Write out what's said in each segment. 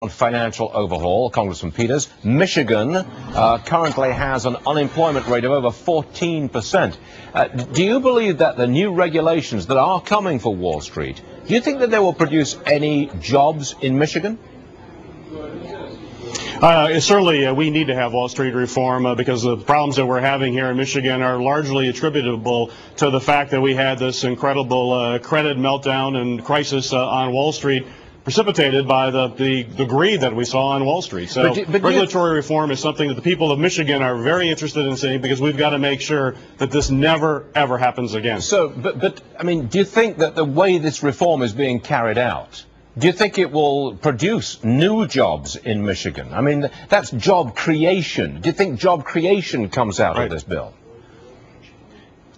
On financial overhaul, Congressman Peters, Michigan currently has an unemployment rate of over 14%. Do you believe that the new regulations that are coming for Wall Street, do you think that they will produce any jobs in Michigan? Certainly, we need to have Wall Street reform because the problems that we're having here in Michigan are largely attributable to the fact that we had this incredible credit meltdown and crisis on Wall Street, precipitated by the greed that we saw on Wall Street. So regulatory reform is something that the people of Michigan are very interested in seeing, because we've got to make sure that this never, ever happens again. So, I mean, do you think that the way this reform is being carried out, do you think it will produce new jobs in Michigan? I mean, that's job creation. Do you think job creation comes out of this bill?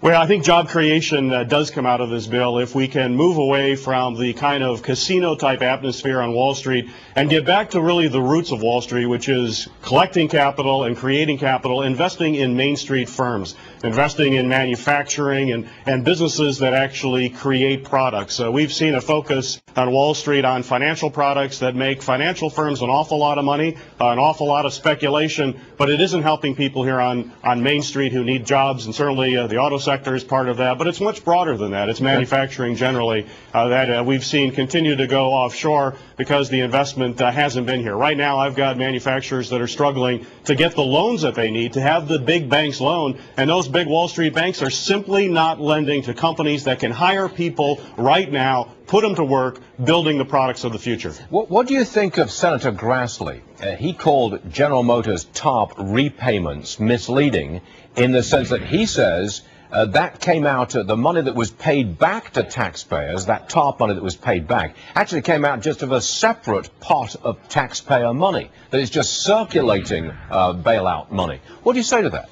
Well, I think job creation does come out of this bill if we can move away from the kind of casino-type atmosphere on Wall Street and get back to really the roots of Wall Street, which is collecting capital and creating capital, investing in Main Street firms, investing in manufacturing and businesses that actually create products. We've seen a focus on Wall Street on financial products that make financial firms an awful lot of money, an awful lot of speculation, but it isn't helping people here on Main Street who need jobs, and certainly the auto sector is part of that, but it's much broader than that. It's manufacturing generally that we've seen continue to go offshore because the investment hasn't been here. Right now, I've got manufacturers that are struggling to get the loans that they need to have the big banks loan, and those big Wall Street banks are simply not lending to companies that can hire people right now, put them to work, building the products of the future. What do you think of Senator Grassley? He called General Motors' TARP repayments misleading in the sense that he says that came out, the money that was paid back to taxpayers, that TARP money that was paid back, actually came out just of a separate pot of taxpayer money that is just circulating bailout money. What do you say to that?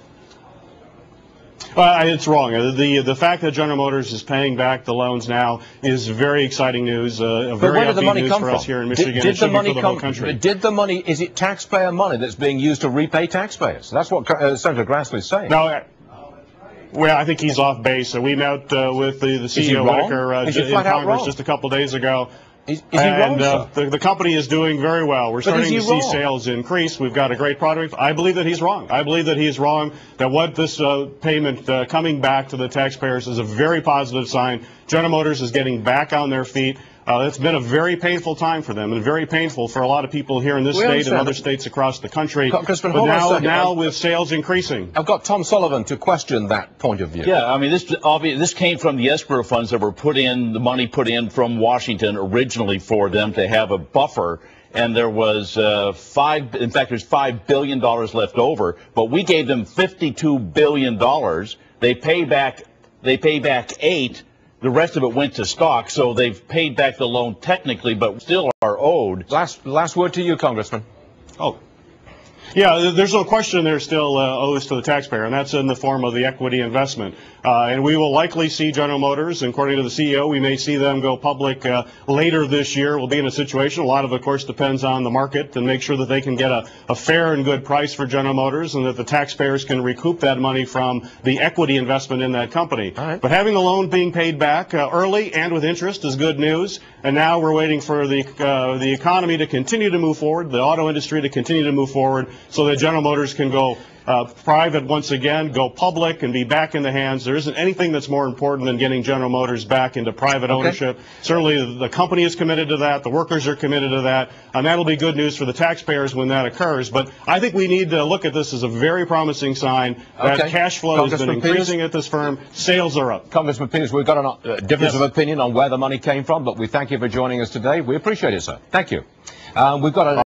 It's wrong. The fact that General Motors is paying back the loans now is very exciting news, very upbeat news for us here in Michigan. Did the money come from? Did the money, is it taxpayer money that's being used to repay taxpayers? That's what Senator Grassley is saying. No, well, I think he's off base. We met with the CEO Whitaker in Congress just a couple days ago. Is he wrong, the company is doing very well. We're starting to see sales increase. We've got a great product. I believe that he's wrong. I believe that he's wrong, that what this payment coming back to the taxpayers is a very positive sign. General Motors is getting back on their feet. It's been a very painful time for them, and very painful for a lot of people here in this state and other states across the country. But now with sales increasing. I've got Tom Sullivan to question that point of view. Yeah, I mean, this came from the escrow funds that were put in, the money put in from Washington originally for them to have a buffer. And there was there's $5 billion left over, but we gave them $52 billion. They pay back $8. The rest of it went to stock, so they've paid back the loan technically, but still are owed. Last word to you, Congressman. Oh. Yeah, there's no question there still owes to the taxpayer, and that's in the form of the equity investment. And we will likely see General Motors, and according to the CEO, we may see them go public later this year. We'll be in a situation, a lot of course, depends on the market, and make sure that they can get a fair and good price for General Motors, and that the taxpayers can recoup that money from the equity investment in that company. All right. But having the loan being paid back early and with interest is good news, and now we're waiting for the economy to continue to move forward, the auto industry to continue to move forward, so that General Motors can go private once again, go public, and be back in the hands. There isn't anything that's more important than getting General Motors back into private ownership. Certainly the company is committed to that, the workers are committed to that, and that'll be good news for the taxpayers when that occurs. But I think we need to look at this as a very promising sign that cash flow has been increasing at this firm, sales are up. Congressman Peters, we've got a difference of opinion on where the money came from, but we thank you for joining us today. We appreciate it, sir. Thank you. We've got a